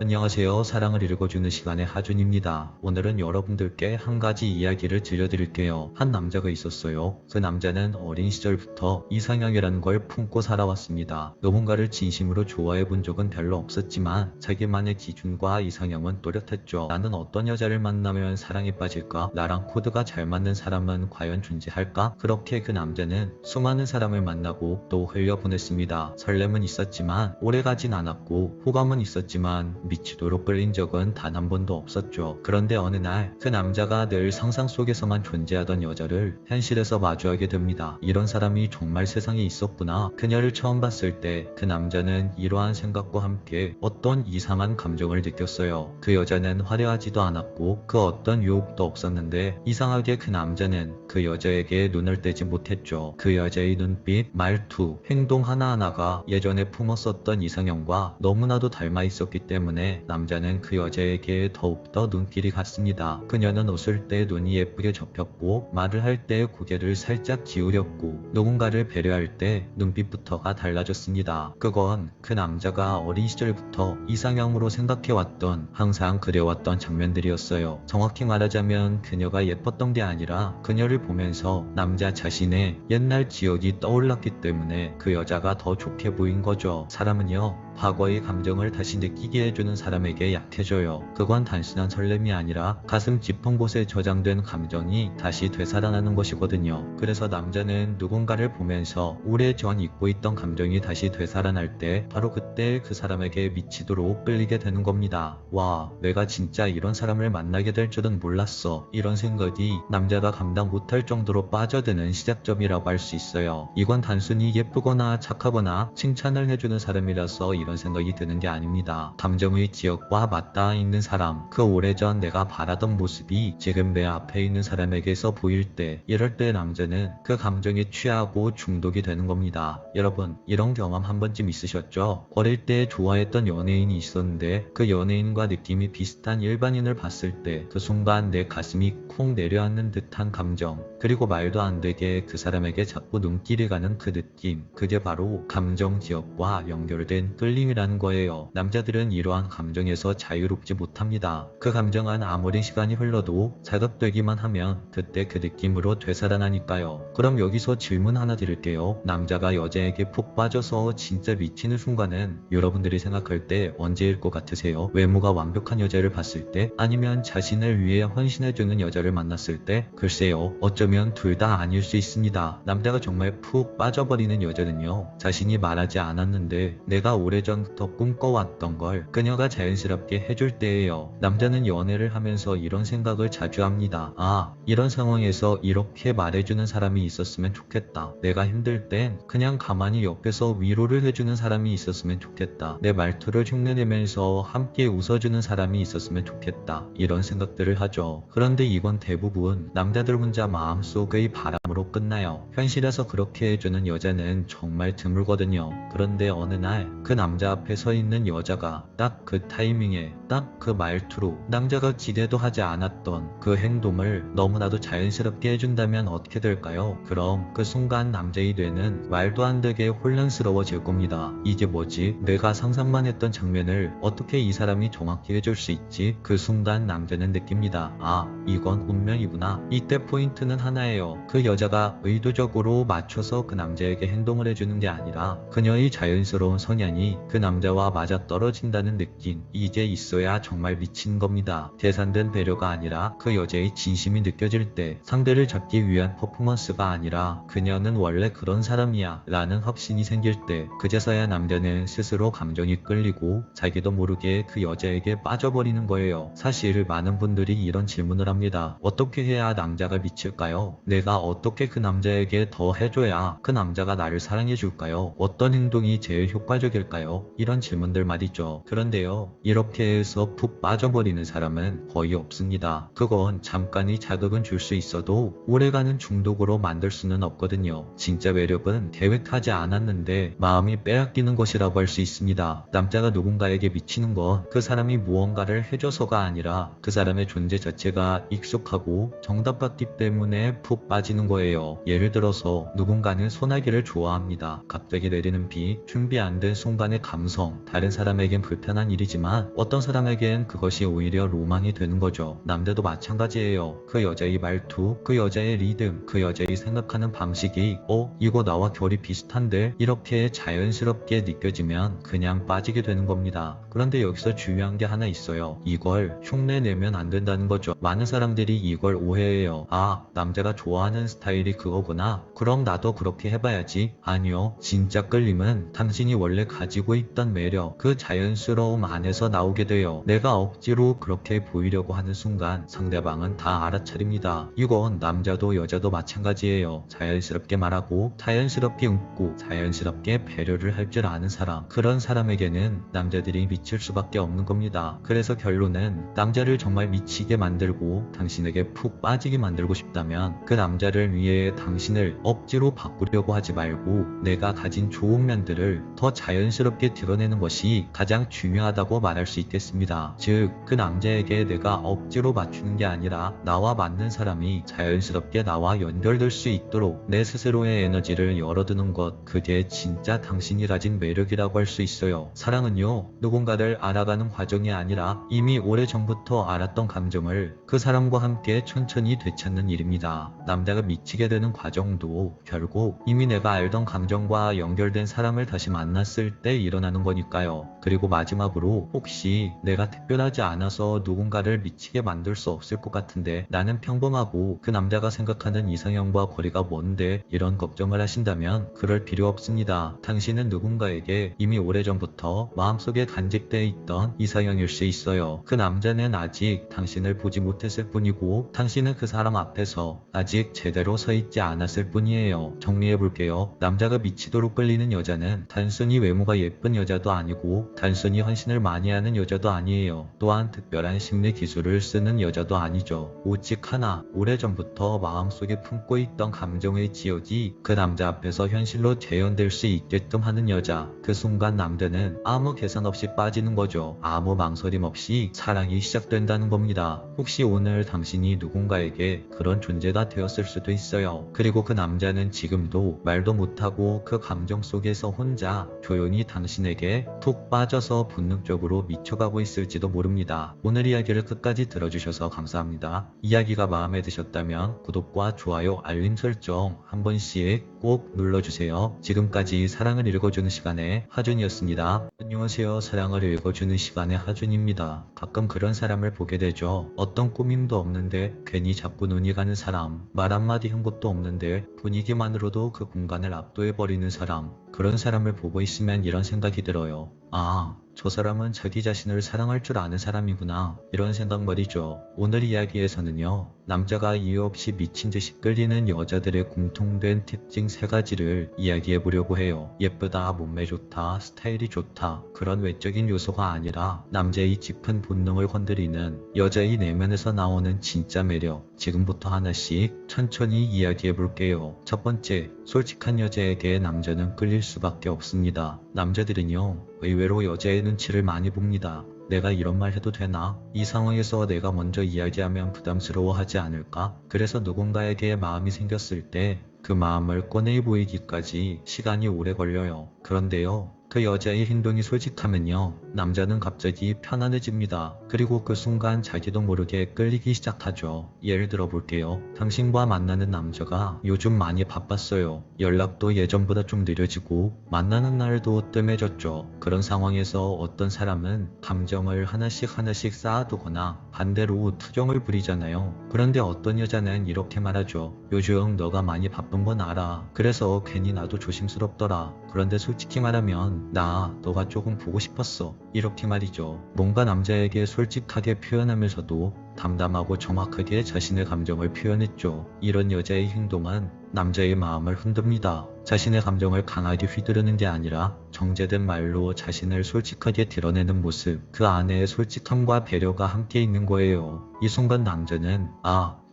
안녕하세요. 사랑을 읽어주는 시간의 하준입니다. 오늘은 여러분들께 한 가지 이야기를 들려드릴게요. 한 남자가 있었어요. 그 남자는 어린 시절부터 이상형이라는 걸 품고 살아왔습니다. 누군가를 진심으로 좋아해 본 적은 별로 없었지만 자기만의 기준과 이상형은 또렷했죠. 나는 어떤 여자를 만나면 사랑에 빠질까? 나랑 코드가 잘 맞는 사람은 과연 존재할까? 그렇게 그 남자는 수많은 사람을 만나고 또 흘려보냈습니다. 설렘은 있었지만 오래가진 않았고 호감은 있었지만 미치도록 끌린 적은 단 한 번도 없었죠. 그런데 어느 날 그 남자가 늘 상상 속에서만 존재하던 여자를 현실에서 마주하게 됩니다. 이런 사람이 정말 세상에 있었구나. 그녀를 처음 봤을 때 그 남자는 이러한 생각과 함께 어떤 이상한 감정을 느꼈어요. 그 여자는 화려하지도 않았고 그 어떤 유혹도 없었는데 이상하게 그 남자는 그 여자에게 눈을 떼지 못했죠. 그 여자의 눈빛, 말투, 행동 하나하나가 예전에 품었었던 이상형과 너무나도 닮아 있었기 때문에 남자는 그 여자에게 더욱더 눈길이 갔습니다. 그녀는 웃을 때 눈이 예쁘게 접혔고 말을 할 때 고개를 살짝 기울였고 누군가를 배려할 때 눈빛부터가 달라졌습니다. 그건 그 남자가 어린 시절부터 이상형으로 생각해왔던 항상 그려왔던 장면들이었어요. 정확히 말하자면 그녀가 예뻤던 게 아니라 그녀를 보면서 남자 자신의 옛날 기억이 떠올랐기 때문에 그 여자가 더 좋게 보인 거죠. 사람은요, 과거의 감정을 다시 느끼게 해주는 사람에게 약해져요. 그건 단순한 설렘이 아니라 가슴 깊은 곳에 저장된 감정이 다시 되살아나는 것이거든요. 그래서 남자는 누군가를 보면서 오래전 잊고 있던 감정이 다시 되살아날 때 바로 그때 그 사람에게 미치도록 끌리게 되는 겁니다. 와, 내가 진짜 이런 사람을 만나게 될 줄은 몰랐어. 이런 생각이 남자가 감당 못할 정도로 빠져드는 시작점이라고 할 수 있어요. 이건 단순히 예쁘거나 착하거나 칭찬을 해주는 사람이라서 이런 생각이 드는 게 아닙니다. 감정의 지역과 맞닿아 있는 사람, 그 오래전 내가 바라던 모습이 지금 내 앞에 있는 사람에게서 보일 때, 이럴 때 남자는 그 감정에 취하고 중독이 되는 겁니다. 여러분, 이런 경험 한 번쯤 있으셨죠? 어릴 때 좋아했던 연예인이 있었는데 그 연예인과 느낌이 비슷한 일반인을 봤을 때 그 순간 내 가슴이 쿵 내려앉는 듯한 감정, 그리고 말도 안 되게 그 사람에게 자꾸 눈길이 가는 그 느낌, 그게 바로 감정 지역과 연결된 끌림이라는 거예요. 남자들은 이러한 감정에서 자유롭지 못합니다. 그 감정은 아무리 시간이 흘러도 자극되기만 하면 그때 그 느낌으로 되살아나니까요. 그럼 여기서 질문 하나 드릴게요. 남자가 여자에게 푹 빠져서 진짜 미치는 순간은 여러분들이 생각할 때 언제일 것 같으세요? 외모가 완벽한 여자를 봤을 때? 아니면 자신을 위해 헌신해주는 여자를 만났을 때? 글쎄요, 어쩌면 둘 다 아닐 수 있습니다. 남자가 정말 푹 빠져버리는 여자는요, 자신이 말하지 않았는데 내가 오래전부터 꿈꿔왔던 걸 그녀가 자연스럽게 해줄 때예요. 남자는 연애를 하면서 이런 생각을 자주 합니다. 아, 이런 상황에서 이렇게 말해주는 사람이 있었으면 좋겠다. 내가 힘들 땐 그냥 가만히 옆에서 위로를 해주는 사람이 있었으면 좋겠다. 내 말투를 흉내내면서 함께 웃어주는 사람이 있었으면 좋겠다. 이런 생각들을 하죠. 그런데 이건 대부분 남자들 혼자 마음속의 바람으로 끝나요. 현실에서 그렇게 해주는 여자는 정말 드물거든요. 그런데 어느 날 그 남자 앞에 서 있는 여자가 딱 그 타이밍에 딱 그 말투로 남자가 기대도 하지 않았던 그 행동을 너무나도 자연스럽게 해준다면 어떻게 될까요? 그럼 그 순간 남자의 뇌는 말도 안 되게 혼란스러워질 겁니다. 이게 뭐지? 내가 상상만 했던 장면을 어떻게 이 사람이 정확히 해줄 수 있지? 그 순간 남자는 느낍니다. 아, 이건 운명이구나. 이때 포인트는 하나예요. 그 여자가 의도적으로 맞춰서 그 남자에게 행동을 해주는 게 아니라 그녀의 자연스러운 성향이 그 남자와 맞아 떨어진다는 느낌, 이게 있어야 정말 미친 겁니다. 계산된 배려가 아니라 그 여자의 진심이 느껴질 때, 상대를 잡기 위한 퍼포먼스가 아니라 그녀는 원래 그런 사람이야 라는 확신이 생길 때, 그제서야 남자는 스스로 감정이 끌리고 자기도 모르게 그 여자에게 빠져버리는 거예요. 사실 많은 분들이 이런 질문을 합니다. 어떻게 해야 남자가 미칠까요? 내가 어떻게 그 남자에게 더 해줘야 그 남자가 나를 사랑해줄까요? 어떤 행동이 제일 효과적일까요? 이런 질문들 말이죠. 그런데요, 이렇게 해서 푹 빠져버리는 사람은 거의 없습니다. 그건 잠깐의 자극은 줄 수 있어도 오래가는 중독으로 만들 수는 없거든요. 진짜 매력은 계획하지 않았는데 마음이 빼앗기는 것이라고 할 수 있습니다. 남자가 누군가에게 미치는 건 그 사람이 무언가를 해줘서가 아니라 그 사람의 존재 자체가 익숙하고 정답받기 때문에 푹 빠지는 거예요. 예를 들어서 누군가는 소나기를 좋아합니다. 갑자기 내리는 비, 준비 안 된 순간에 사람의 감성, 다른 사람에겐 불편한 일이지만 어떤 사람에겐 그것이 오히려 로망이 되는 거죠. 남자도 마찬가지예요. 그 여자의 말투, 그 여자의 리듬, 그 여자의 생각하는 방식이 이거 나와 결이 비슷한데 이렇게 자연스럽게 느껴지면 그냥 빠지게 되는 겁니다. 그런데 여기서 중요한 게 하나 있어요. 이걸 흉내내면 안 된다는 거죠. 많은 사람들이 이걸 오해해요. 아, 남자가 좋아하는 스타일이 그거구나. 그럼 나도 그렇게 해봐야지. 아니요. 진짜 끌림은 당신이 원래 가지고 있던 매력, 그 자연스러움 안에서 나오게 돼요. 내가 억지로 그렇게 보이려고 하는 순간 상대방은 다 알아차립니다. 이건 남자도 여자도 마찬가지예요. 자연스럽게 말하고 자연스럽게 웃고 자연스럽게 배려를 할 줄 아는 사람, 그런 사람에게는 남자들이 미칠 수밖에 없는 겁니다. 그래서 결론은 남자를 정말 미치게 만들고 당신에게 푹 빠지게 만들고 싶다면 그 남자를 위해 당신을 억지로 바꾸려고 하지 말고 내가 가진 좋은 면들을 더 자연스럽게 드러내는 것이 가장 중요하다고 말할 수 있겠습니다. 즉, 그 남자에게 내가 억지로 맞추는 게 아니라 나와 맞는 사람이 자연스럽게 나와 연결될 수 있도록 내 스스로의 에너지를 열어두는 것, 그게 진짜 당신이 가진 매력이라고 할 수 있어요. 사랑은요, 누군가를 알아가는 과정이 아니라 이미 오래전부터 알았던 감정을 그 사람과 함께 천천히 되찾는 일입니다. 남자가 미치게 되는 과정도 결국 이미 내가 알던 감정과 연결된 사람을 다시 만났을 때 일어나는 거니까요. 그리고 마지막으로, 혹시 내가 특별하지 않아서 누군가를 미치게 만들 수 없을 것 같은데 나는 평범하고 그 남자가 생각하는 이상형과 거리가 먼데, 이런 걱정을 하신다면 그럴 필요 없습니다. 당신은 누군가에게 이미 오래전부터 마음속에 간직되어 있던 이상형일 수 있어요. 그 남자는 아직 당신을 보지 못했을 뿐이고 당신은 그 사람 앞에서 아직 제대로 서 있지 않았을 뿐이에요. 정리해볼게요. 남자가 미치도록 끌리는 여자는 단순히 외모가 예쁜 여자도 아니고 단순히 헌신을 많이 하는 여자도 아니에요. 또한 특별한 심리 기술을 쓰는 여자도 아니죠. 오직 하나, 오래전부터 마음속에 품고 있던 감정의 지역이 그 남자 앞에서 현실로 재현될 수 있게끔 하는 여자. 그 순간 남자는 아무 계산 없이 빠지는 거죠. 아무 망설임 없이 사랑이 시작된다는 겁니다. 혹시 오늘 당신이 누군가에게 그런 존재가 되었을 수도 있어요. 그리고 그 남자는 지금도 말도 못하고 그 감정 속에서 혼자 조용히 당신에게 푹 빠져서 본능적으로 미쳐가고 있을지도 모릅니다. 오늘 이야기를 끝까지 들어주셔서 감사합니다. 이야기가 마음에 드셨다면 구독과 좋아요, 알림 설정 한 번씩 꼭 눌러주세요. 지금까지 사랑을 읽어주는 시간의 하준이었습니다. 안녕하세요. 사랑을 읽어주는 시간의 하준입니다. 가끔 그런 사람을 보게 되죠. 어떤 꾸밈도 없는데 괜히 자꾸 눈이 가는 사람, 말 한마디 한 것도 없는데 분위기만으로도 그 공간을 압도해버리는 사람, 그런 사람을 보고 있으면 이런 생각이 들어요. 아, 저 사람은 자기 자신을 사랑할 줄 아는 사람이구나, 이런 생각 말이죠. 오늘 이야기에서는요, 남자가 이유 없이 미친 듯이 끌리는 여자들의 공통된 특징 3가지를 이야기해 보려고 해요. 예쁘다, 몸매 좋다, 스타일이 좋다, 그런 외적인 요소가 아니라 남자의 짚은 본능을 건드리는 여자의 내면에서 나오는 진짜 매력. 지금부터 하나씩 천천히 이야기해 볼게요. 첫 번째, 솔직한 여자에게 남자는 끌릴 수밖에 없습니다. 남자들은요, 의외로 여자의 눈치를 많이 봅니다. 내가 이런 말 해도 되나? 이 상황에서 내가 먼저 이야기하면 부담스러워하지 않을까? 그래서 누군가에게 마음이 생겼을 때 그 마음을 꺼내 보이기까지 시간이 오래 걸려요. 그런데요, 그 여자의 행동이 솔직하면요, 남자는 갑자기 편안해집니다. 그리고 그 순간 자기도 모르게 끌리기 시작하죠. 예를 들어 볼게요. 당신과 만나는 남자가 요즘 많이 바빴어요. 연락도 예전보다 좀 느려지고 만나는 날도 뜸해졌죠. 그런 상황에서 어떤 사람은 감정을 하나씩 쌓아두거나 반대로 투정을 부리잖아요. 그런데 어떤 여자는 이렇게 말하죠. 요즘 너가 많이 바쁜 건 알아. 그래서 괜히 나도 조심스럽더라. 그런데 솔직히 말하면 나 너가 조금 보고 싶었어, 이렇게 말이죠. 뭔가 남자에게 솔직하게 표현하면서도 담담하고 정확하게 자신의 감정을 표현했죠. 이런 여자의 행동은 남자의 마음을 흔듭니다. 자신의 감정을 강하게 휘두르는 게 아니라 정제된 말로 자신을 솔직하게 드러내는 모습, 그 안에 솔직함과 배려가 함께 있는 거예요. 이 순간 남자는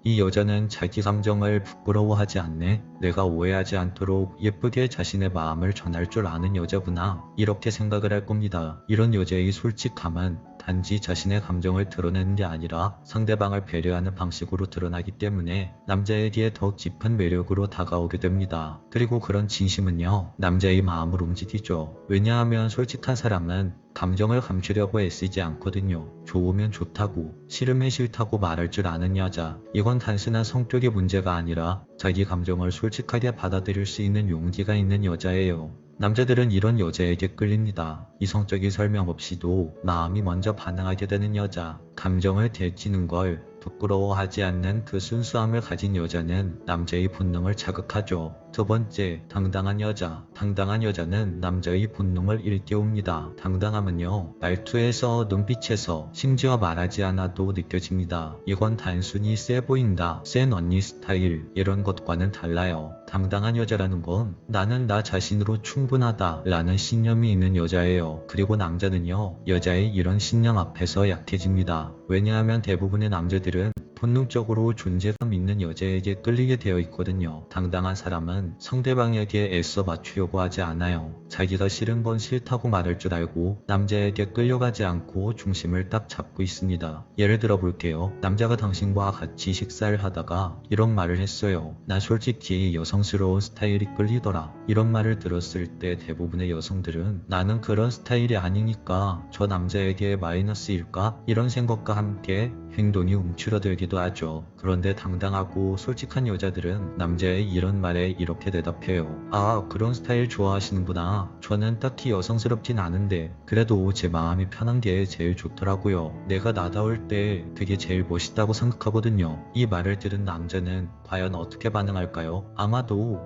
이 여자는 자기 감정을 부끄러워하지 않네. 내가 오해하지 않도록 예쁘게 자신의 마음을 전할 줄 아는 여자구나, 이렇게 생각을 할 겁니다. 이런 여자의 솔직함은 단지 자신의 감정을 드러내는 게 아니라 상대방을 배려하는 방식으로 드러나기 때문에 남자에게 더 깊은 매력으로 다가오게 됩니다. 그리고 그런 진심은요, 남자의 마음을 움직이죠. 왜냐하면 솔직한 사람은 감정을 감추려고 애쓰지 않거든요. 좋으면 좋다고, 싫으면 싫다고 말할 줄 아는 여자. 이건 단순한 성격의 문제가 아니라 자기 감정을 솔직하게 받아들일 수 있는 용기가 있는 여자예요. 남자들은 이런 여자에게 끌립니다. 이성적인 설명 없이도 마음이 먼저 반응하게 되는 여자. 감정을 데치는 걸 부끄러워하지 않는 그 순수함을 가진 여자는 남자의 본능을 자극하죠. 두 번째, 당당한 여자. 당당한 여자는 남자의 본능을 일깨웁니다. 당당함은요, 말투에서, 눈빛에서, 심지어 말하지 않아도 느껴집니다. 이건 단순히 세 보인다, 센 언니 스타일 이런 것과는 달라요. 당당한 여자라는 건 나는 나 자신으로 충분하다 라는 신념이 있는 여자예요. 그리고 남자는요, 여자의 이런 신념 앞에서 약해집니다. 왜냐하면 대부분의 남자들은 본능적으로 존재감 있는 여자에게 끌리게 되어 있거든요. 당당한 사람은 상대방에게 애써 맞추려고 하지 않아요. 자기가 싫은 건 싫다고 말할 줄 알고 남자에게 끌려가지 않고 중심을 딱 잡고 있습니다. 예를 들어 볼게요. 남자가 당신과 같이 식사를 하다가 이런 말을 했어요. 나 솔직히 여성스러운 스타일이 끌리더라. 이런 말을 들었을 때 대부분의 여성들은 나는 그런 스타일이 아니니까 저 남자에게 마이너스일까? 이런 생각과 함께 행동이 움츠러들기도 하죠. 그런데 당당하고 솔직한 여자들은 남자의 이런 말에 이렇게 대답해요. 아, 그런 스타일 좋아하시는구나. 저는 딱히 여성스럽진 않은데 그래도 제 마음이 편한 게 제일 좋더라고요. 내가 나다울 때 그게 제일 멋있다고 생각하거든요. 이 말을 들은 남자는 과연 어떻게 반응할까요? 아마도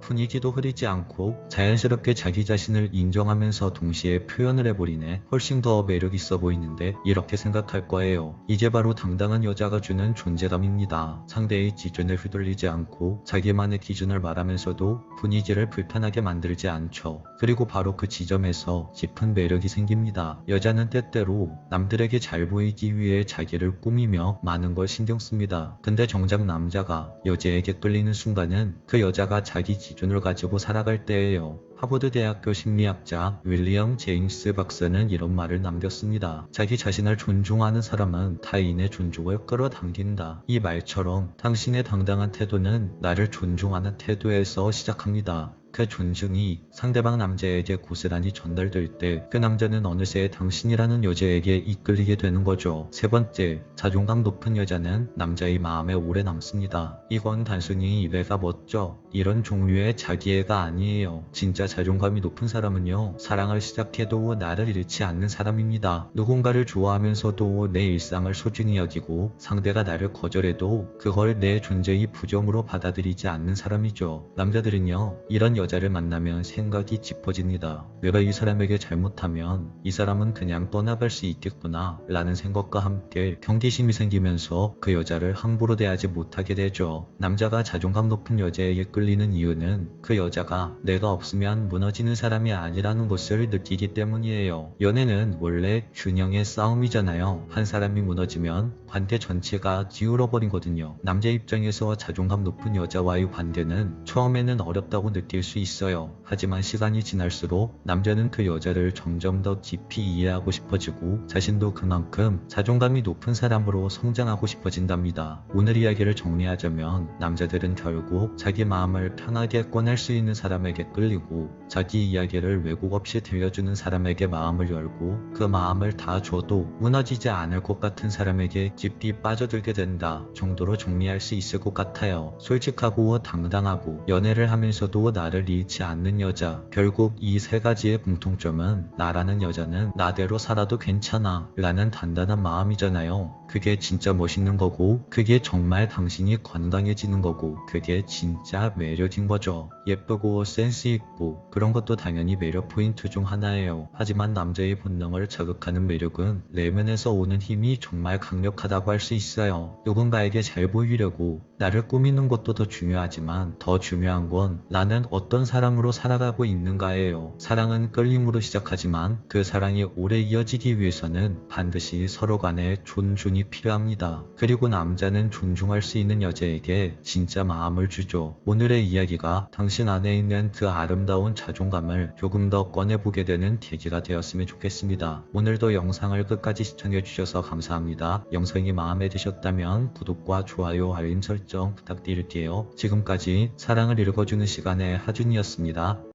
분위기도 흐리지 않고 자연스럽게 자기 자신을 인정하면서 동시에 표현을 해버리네. 훨씬 더 매력있어 보이는데 이렇게 생각할 거예요. 이게 바로 당당한 여자가 주는 존재감입니다. 상대의 기준을 휘둘리지 않고 자기만의 기준을 말하면서도 분위기를 불편하게 만들지 않죠. 그리고 바로 그 지점에서 깊은 매력이 생깁니다. 여자는 때때로 남들에게 잘 보이기 위해 자기를 꾸미며 많은 걸 신경 씁니다. 근데 정작 남자가 여자에게 끌리는 순간은 그 여자가 자기 기준을 가지고 살아갈 때예요. 하버드 대학교 심리학자 윌리엄 제임스 박사는 이런 말을 남겼습니다. 자기 자신을 존중하는 사람은 타인의 존중을 끌어당긴다. 이 말처럼 당신의 당당한 태도는 나를 존중하는 태도에서 시작합니다. 그 존중이 상대방 남자에게 고스란히 전달될 때 그 남자는 어느새 당신이라는 여자에게 이끌리게 되는 거죠. 세 번째, 자존감 높은 여자는 남자의 마음에 오래 남습니다. 이건 단순히 내가 멋져 이런 종류의 자기애가 아니에요. 진짜 자존감이 높은 사람은요, 사랑을 시작해도 나를 잃지 않는 사람입니다. 누군가를 좋아하면서도 내 일상을 소중히 여기고 상대가 나를 거절해도 그걸 내 존재의 부정으로 받아들이지 않는 사람이죠. 남자들은요, 이런 여자를 만나면 생각이 짚어집니다. 내가 이 사람에게 잘못하면 이 사람은 그냥 떠나갈 수 있겠구나 라는 생각과 함께 경계심이 생기면서 그 여자를 함부로 대하지 못하게 되죠. 남자가 자존감 높은 여자에게 끌리는 이유는 그 여자가 내가 없으면 무너지는 사람이 아니라는 것을 느끼기 때문이에요. 연애는 원래 균형의 싸움이잖아요. 한 사람이 무너지면 관계 전체가 기울어버리거든요. 남자 입장에서 자존감 높은 여자와의 관계는 처음에는 어렵다고 느낄 수 있어요. 하지만 시간이 지날수록 남자는 그 여자를 점점 더 깊이 이해하고 싶어지고 자신도 그만큼 자존감이 높은 사람으로 성장하고 싶어진답니다. 오늘 이야기를 정리하자면 남자들은 결국 자기 마음을 편하게 꺼낼 수 있는 사람에게 끌리고 자기 이야기를 왜곡 없이 들려주는 사람에게 마음을 열고 그 마음을 다 줘도 무너지지 않을 것 같은 사람에게 깊이 빠져들게 된다 정도로 정리할 수 있을 것 같아요. 솔직하고 당당하고 연애를 하면서도 나를 잃지 않는 여자. 결국 이 세 가지의 공통점은 나라는 여자는 나대로 살아도 괜찮아 라는 단단한 마음이잖아요. 그게 진짜 멋있는 거고 그게 정말 당신이 건강해지는 거고 그게 진짜 매력인 거죠. 예쁘고 센스 있고 그런 것도 당연히 매력 포인트 중 하나예요. 하지만 남자의 본능을 자극하는 매력은 내면에서 오는 힘이 정말 강력하다고 할 수 있어요. 누군가에게 잘 보이려고 나를 꾸미는 것도 더 중요하지만 더 중요한 건 나는 어떤 어떤 사랑으로 살아가고 있는가예요. 사랑은 끌림으로 시작하지만 그 사랑이 오래 이어지기 위해서는 반드시 서로 간의 존중이 필요합니다. 그리고 남자는 존중할 수 있는 여자에게 진짜 마음을 주죠. 오늘의 이야기가 당신 안에 있는 그 아름다운 자존감을 조금 더 꺼내보게 되는 계기가 되었으면 좋겠습니다. 오늘도 영상을 끝까지 시청해주셔서 감사합니다. 영상이 마음에 드셨다면 구독과 좋아요, 알림 설정 부탁드릴게요. 지금까지 사랑을 읽어주는 시간의 하준이었습니다.